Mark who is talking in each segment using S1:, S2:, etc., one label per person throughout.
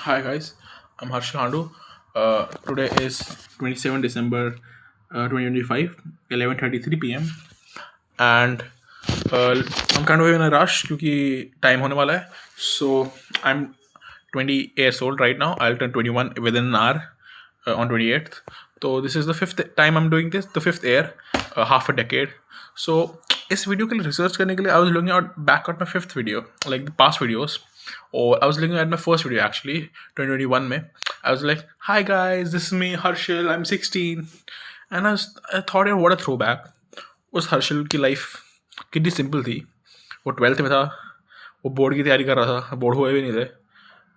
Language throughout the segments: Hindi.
S1: Hi guys, I'm Harshal Handu. Today is 27 December 2025, 11:33 p.m. and I'm kind of in a rush क्योंकि time होने वाला है. So I'm 20 years old right now. I'll turn 21 within an hour on 28th. So this is the fifth time I'm doing this, the fifth year, half a decade. So इस वीडियो के लिए रिसर्च करने के लिए I was looking out back at my fifth video, like the past videos. Or I was looking at my first video actually, 2021 में. I was like, hi guys, this is me, Harshal, I'm 16. And I thought, यार what a throwback. उस हर्षल की लाइफ कितनी सिंपल थी. वो 12th में था, वो बोर्ड की तैयारी कर रहा था, बोर्ड हुए भी नहीं थे.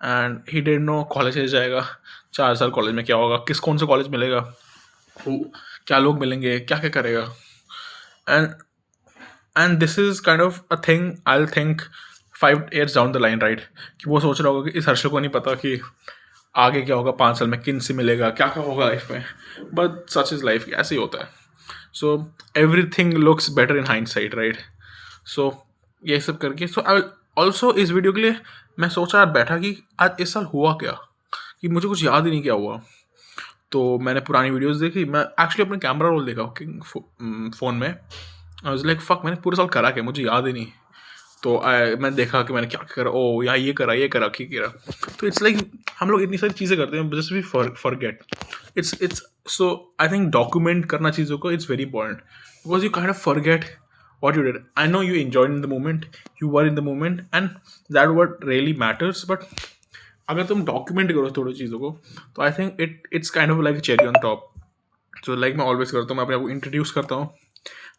S1: And he didn't know college जाएगा, 4 साल कॉलेज में क्या होगा, कौन सा कॉलेज मिलेगा, क्या लोग मिलेंगे, क्या क्या करेगा. And this is kind of a thing I will think 5 years down the line, right. कि वो सोच रहा होगा कि इस हर्षल को नहीं पता कि आगे क्या होगा, 5 साल में किन से मिलेगा, क्या क्या होगा लाइफ में. बट सच इज लाइफ, ऐसे ही होता है. So everything looks better in hindsight, right. So ये सब करके आई विल ऑल्सो इस वीडियो के लिए मैं सोचा यार बैठा कि आज इस साल हुआ क्या, कि मुझे कुछ याद ही नहीं क्या हुआ. तो मैंने पुरानी वीडियोस देखी, मैं एक्चुअली अपने कैमरा रोल देखा फ़ोन में. आई वाज लाइक फक, मैंने पूरे साल करा क्या, मुझे याद ही नहीं. तो मैं देखा कि मैंने क्या करा, ओ या ये करा क्या करा. तो इट्स लाइक हम लोग इतनी सारी चीज़ें करते हैं just we forget. It's so I think document करना चीज़ों को it's very important, because you kind of forget what you did. I know you enjoyed in the moment, you were in the moment, and that what really matters. But अगर तुम डॉक्यूमेंट करो थोड़ी चीज़ों को, तो I think it's kind of like cherry on top. So like मैं ऑलवेज करता हूँ, मैं अपने आप को इंट्रोड्यूस करता हूँ.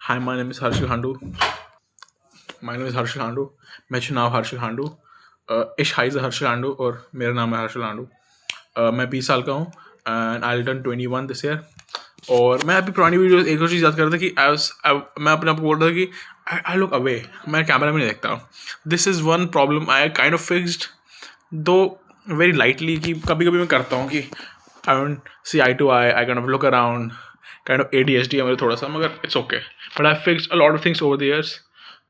S1: हाय, माय नेम इज़ हर्षल हांडू. मैं चुनाव हर्षल हांडू. इश हाइज हर्षल हांडू और मेरा नाम है हर्षल हांडू. मैं 20 साल का हूँ and I will turn 21 this year. और मैं अभी पुरानी वीडियो एक और चीज़ याद कर रहा था कि मैं अपने आप को बोल रहा था कि आई लुक अवे, मैं कैमरा में नहीं देखता. This is one problem I kind of fixed, though very lightly, कि कभी कभी मैं करता हूँ कि I don't see eye to eye kind of look around, kind of ADHD है मेरे थोड़ा सा, मगर it's okay. But I fixed a lot of things over the years.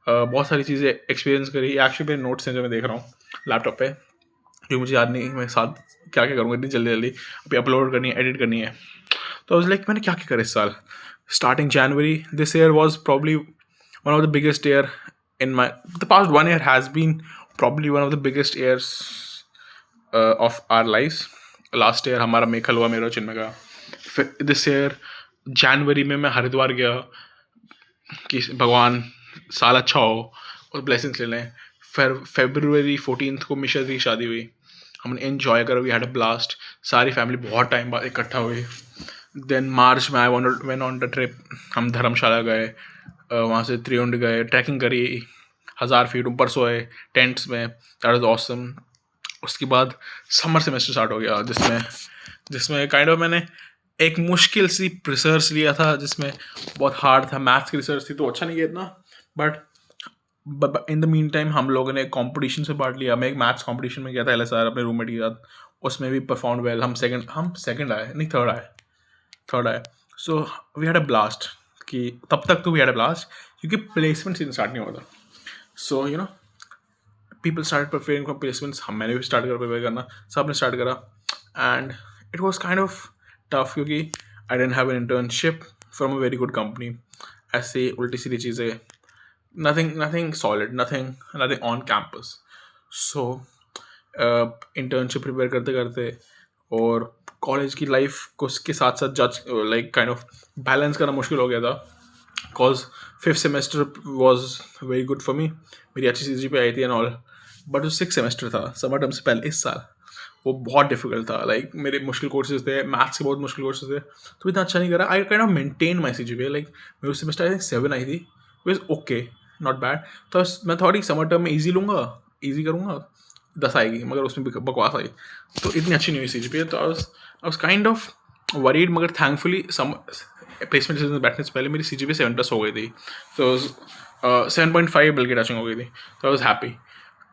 S1: बहुत सारी चीज़ें एक्सपीरियंस करी. एक्चुअली मेरे नोट्स हैं जो मैं देख रहा हूँ लैपटॉप पे, क्योंकि मुझे याद नहीं मैं साथ क्या क्या करूँगा इतनी जल्दी जल्दी. अभी अपलोड करनी है, एडिट करनी है. तो आई वाज लाइक मैंने क्या क्या करा इस साल. Starting January, this year was probably one of the biggest year in my, the past 1 year has been probably one of the biggest years of our lives. Last year हमारा मेखल हुआ, मेरा चिन्मय का. फिर दिस ईयर जनवरी में मैं हरिद्वार गया कि भगवान साल अच्छा हो और ब्लेसिंग्स ले लें. फिर February 14th को मिश्रा की शादी हुई, हमने एन्जॉय करा, वी हैड अ ब्लास्ट. सारी फैमिली बहुत टाइम बाद इकट्ठा हुई. देन मार्च में I went on the trip. हम धर्मशाला गए, वहाँ से त्रिउंड गए, ट्रैकिंग करी, 1000 फीट ऊपर सोए टेंट्स में. That was awesome. उसके बाद समर सेमेस्टर स्टार्ट हो गया, जिसमें काइंड ऑफ मैंने एक मुश्किल सी रिसर्च लिया था, जिसमें बहुत हार्ड था. मैथ्स की रिसर्च थी तो अच्छा नहीं किया इतना, but in the mean time हम लोगों ने कॉम्पिटिशन से पार्ट लिया. मैं एक मैथ्स कॉम्पिटिशन में गया था LSR अपने रूममेट के साथ. उसमें भी परफॉर्म वेल. हम सेकंड आए, नहीं थर्ड आए. So we had a blast. कि तब तक तो वी हैड अ ब्लास्ट क्योंकि प्लेसमेंट सीजन स्टार्ट नहीं हुआ था. So you know people start preparing for placements. मैंने भी स्टार्ट करा प्रिपेयर करना, सब ने स्टार्ट करा. And it was kind of tough क्योंकि I didn't have an internship from a very good company. ऐसे उल्टी सीधी चीज़ें, nothing solid, nothing on campus. So internship prepare करते करते और कॉलेज की लाइफ को उसके साथ साथ जज लाइक काइंड ऑफ बैलेंस करना मुश्किल हो गया था. Because 5th semester was very good for me, मेरी अच्छी CGPA आई थी एंड ऑल. बट जो 6th सेमेस्टर था समर टर्म से पहले इस साल, वो बहुत डिफिकल्ट था. लाइक मेरे मुश्किल कोर्सेज थे, मैथ्स के बहुत मुश्किल कोर्सेज थे, तो इतना अच्छा नहीं करा. आई kind of maintain my CGPA. Like मेरे उस सेमेस्टर आई थिंक 7 आई थी, विच ओके, नॉट बैड. तो मैं थोड़ी समर टर्म में ईजी लूँगा, ईजी करूँगा, 10 आएगी, मगर उसमें बकवास आई, तो इतनी अच्छी नहीं हुई CGPA. तो I was kind of worried, मगर थैंकफुली प्लेसमेंट सीजन में बैठने से पहले मेरी CGPA 7+ हो गई थी. तो 7.5 बल्कि टचिंग हो गई थी. तो आई वॉज हैप्पी.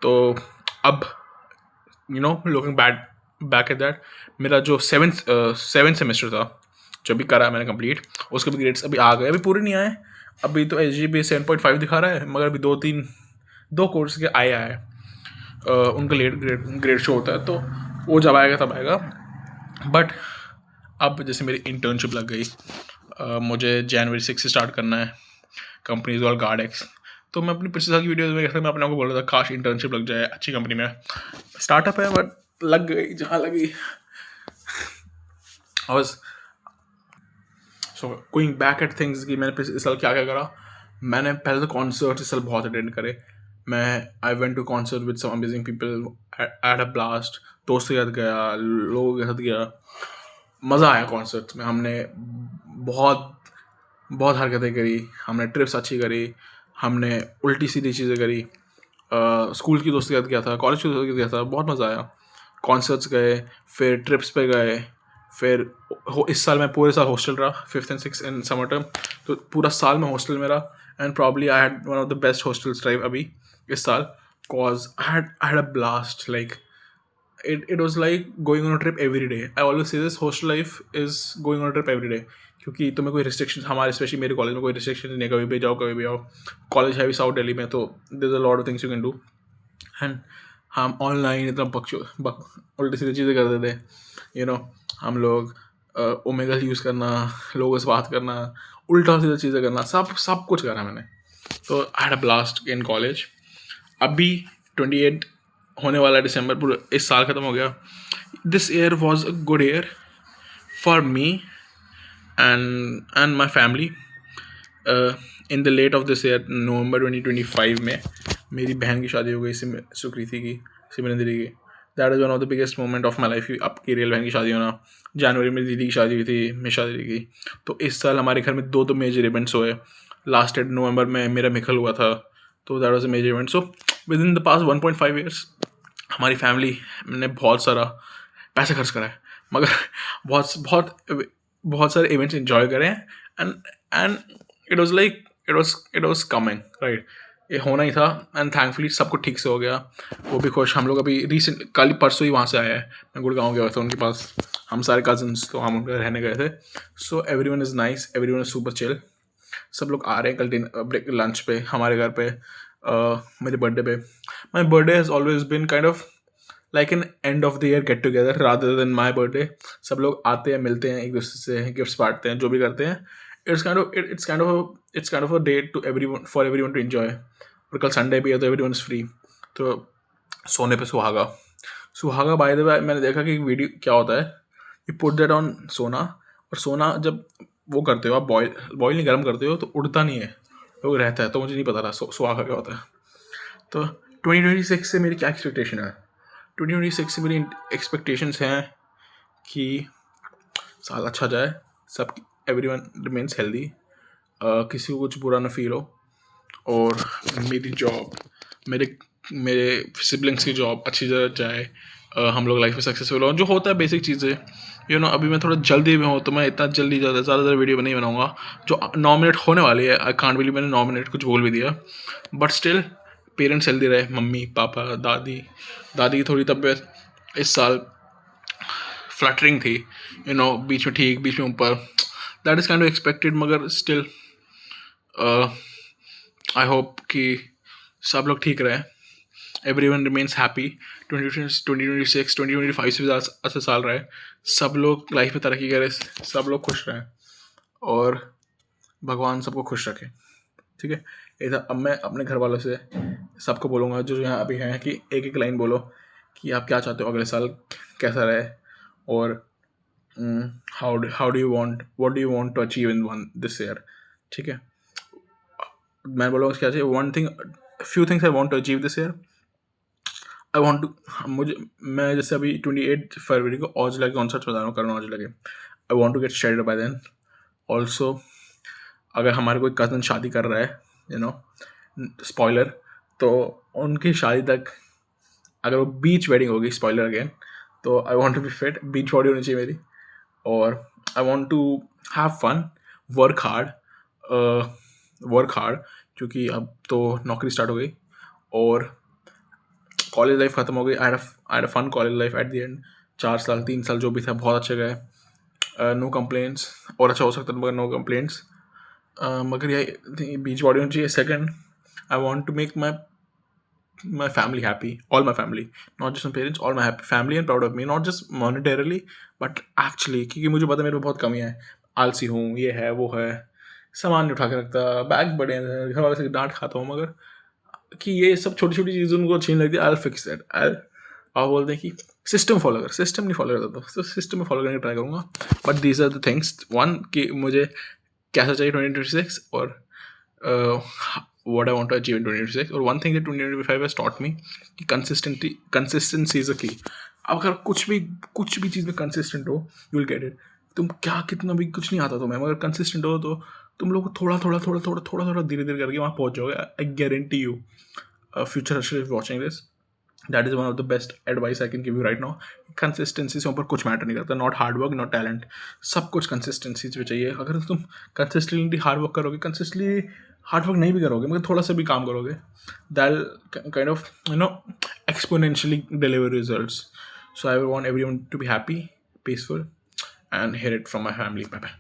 S1: तो अब लुकिंग बैक एट दैट, मेरा जो सेवेंथ सेमेस्टर था जो भी करा मैंने कंप्लीट, उसके भी ग्रेड्स अभी आ गए. अभी पूरे नहीं आए, अभी तो SGPA 7.5 दिखा रहा है, मगर अभी दो कोर्स के आया है, उनका लेट ग्रेड शो होता है. तो वो जब आएगा तब आएगा। बट अब जैसे मेरी इंटर्नशिप लग गई, मुझे जनवरी 6 से स्टार्ट करना है कंपनीज और गार्डेक्स। तो मैं अपनी पिछले साल की वीडियोज़ में मैं अपने आप को बोल रहा था काश इंटर्नशिप लग जाए अच्छी कंपनी में। स्टार्टअप है बट लग गई जहाँ लगी। और so going back at things कि मैंने इस साल क्या क्या करा। मैंने पहले तो कॉन्सर्ट इस साल बहुत अटेंड करे। मैं I went to concert with some amazing people, at a blast. दोस्तों के साथ गया, लोगों के साथ गया, मज़ा आया कॉन्सर्ट में। हमने बहुत बहुत हरकतें करी, हमने ट्रिप्स अच्छी करी, हमने उल्टी सीधी चीज़ें करी। स्कूल की दोस्तों के साथ गया था, कॉलेज की दोस्तों के साथ गया था, बहुत मज़ा आया। कॉन्सर्ट्स गए, फिर ट्रिप्स पे गए, फिर इस साल मैं पूरे साल हॉस्टल रहा, 5th and 6th in summer term. तो पूरा साल मैं हॉस्टल में रहा and probably I had one of the best hostels drive अभी इस साल, cause I had a blast. Like it was like going on a trip every day. I always say this, hostel life is going on a trip every day, क्योंकि तुम्हें कोई रिस्ट्रिक्शन, हमारे स्पेशली मेरे कॉलेज में कोई रिस्ट्रिक्शन नहीं है, कभी भी जाओ कभी भी आओ। कॉलेज है भी साउथ दिल्ली में, तो there a lot of things you can do. And हम ऑनलाइन इतना उल्टी सीधी चीज़ें करते थे, हम लोग ओमेगल यूज़ करना, लोगों से बात करना, उल्टा सीधा चीज़ें करना, सब कुछ करा मैंने। तो आई had a blast in college. अभी 28 होने वाला दिसंबर, पूरा इस साल ख़त्म हो गया। This year was a good year for me and my family. In the late of this year, November 2025 में मेरी बहन की शादी हो गई, सुकृति की, सिमरंदरी की। That is one of the biggest moment of my life, आपकी रियल बहन की शादी होना। जनवरी में दीदी की शादी हुई थी, मिशा दीदी की। तो इस साल हमारे घर में दो मेजर इवेंट्स हुए। लास्ट नवंबर में मेरा मिखल हुआ था, तो that was a major event. So within the past 1.5 years हमारी फैमिली ने बहुत सारा पैसा खर्च करा है, मगर बहुत बहुत बहुत सारे इवेंट्स इन्जॉय करे हैं। And it was like it was coming right, ये होना ही था। एंड थैंकफुली सब कुछ ठीक से हो गया, वो भी खुश। हम लोग अभी रिसेंट कल परसों ही वहाँ से आए हैं। मैं गुड़गांव गया था उनके पास, हम सारे कजन्स, तो हम उनके रहने गए थे। So every one is nice, every one is super chill. सब लोग आ रहे हैं कल ब्रेक लंच पे हमारे घर पे, मेरे बर्थडे पे। My birthday has always been kind of like an end of the year get together rather than my birthday. सब लोग आते हैं, मिलते हैं, एक दूसरे से गिफ्ट्स बांटते हैं, जो भी करते हैं। It's kind of a day to everyone, for everyone to enjoy. और कल संडे भी है तो एवरीवन इज़ फ्री। तो सोने पे सुहागा, सुहागा बाय द वे मैंने देखा कि वीडियो क्या होता है, यू पुट दैट ऑन सोना, और सोना जब वो करते हो आप, बॉयल नहीं, गर्म करते हो, तो उड़ता नहीं है, वो रहता है। तो मुझे नहीं पता था सुहागा क्या होता है। तो 2026 से मेरी क्या एक्सपेक्टेशन है? 2026 से मेरी एक्सपेक्टेशंस हैं कि साल अच्छा जाए, सब एवरीवन रिमेन्स हेल्दी, किसी को कुछ बुरा ना फील हो, और मेरी जॉब, मेरे मेरे सिबलिंग्स की जॉब अच्छी जगह जाए, हम लोग लाइफ में सक्सेसफुल हो, जो होता है बेसिक चीज़ें। अभी मैं थोड़ा जल्दी में हूँ, तो मैं इतना जल्दी ज़्यादा वीडियो नहीं बनाऊँगा। जो 9 मिनट होने वाली है, आई कांट बिलीव मैंने 9 मिनट कुछ बोल भी दिया। बट स्टिल पेरेंट्स हेल्दी रहे, मम्मी पापा दादी की थोड़ी तबीयत इस साल फ्लटरिंग थी, बीच में ठीक, बीच में ऊपर। That is kind of expected, मगर स्टिल आई होप कि सब लोग ठीक रहे, एवरीवन रिमेन्स हैप्पी। 2026 2025 से भी अच्छा साल रहे, सब लोग लाइफ में तरक्की करें, सब लोग खुश रहें, और भगवान सबको खुश रखे। ठीक है, ये था। अब मैं अपने घर वालों से सबको बोलूँगा जो यहाँ अभी हैं, कि एक एक लाइन बोलो कि आप क्या चाहते हो अगले साल कैसा रहे, और how do you want, what do you want to achieve in this year. ठीक है, मैं बोलूँगा क्या चाहिए, one thing, few things I want to achieve this year. I want to, मैं जैसे अभी 28 फरवरी को औजला के कॉन्सर्ट बता रहा हूँ, करण औजला के। I want to get started by then. Also अगर हमारे कोई कज़न शादी कर रहा है, स्पॉइलर, तो उनकी शादी तक अगर वो बीच वेडिंग होगी, स्पॉइलर अगेन, तो I want to be fit, beach body होनी चाहिए मेरी। और I want to have fun, work hard, क्योंकि अब तो नौकरी स्टार्ट हो गई और कॉलेज लाइफ ख़त्म हो गई। I had a fun college life at the end. 4 साल 3 साल जो भी था बहुत अच्छे गए, नो कंप्लेंट्स, और अच्छा हो सकता था मगर नो कंप्लेंट्स। मगर ये बीच बॉडी होनी चाहिए। Second, I want to make my my family happy, all my family, not just my parents, all my happy family and proud of me, not just monetarily but actually, क्योंकि मुझे पता है मेरे में बहुत कमियाँ हैं, आलसी हूँ, ये है वो है, सामान नहीं उठा के रखता, बैग बड़े हैं, घर वाले से डांट खाता हूँ, मगर कि ये सब छोटी छोटी चीज़ें उनको अच्छी नहीं लगती, आई फिक्स दैट, आई आप बोलते हैं कि सिस्टम फॉलो कर, सिस्टम नहीं फॉलो करता तो सिस्टम में फॉलो करने की ट्राई करूँगा, but these are the things, one कि मुझे कैसा चाहिए 2026 और what I want to achieve in 2026, और one thing that 2025 has taught me कि consistency is a key. अब अगर कुछ भी चीज़ में कंसिस्टेंट हो, यू विल गेट इट. तुम क्या कितना भी कुछ नहीं आता तुम्हें, मगर कंसिस्टेंट हो तो तुम लोग थोड़ा धीरे धीरे करके वहाँ पहुँच जाओगे. I guarantee you, future Harshal is watching this, that is one of the best advice I can give you right now. Consistency से ऊपर कुछ मैटर नहीं करता, not hard work, not talent, सब कुछ कंसिस्टेंसी पे चाहिए. अगर तुम कंसिस्टेंटली हार्ड वर्क करोगे, कंसिस्टेंटली हार्ड वर्क नहीं भी करोगे मगर थोड़ा सा भी काम करोगे, दैल kind of exponentially deliver results. So I want everyone to be happy, peaceful, and hear it from my family. Bye bye.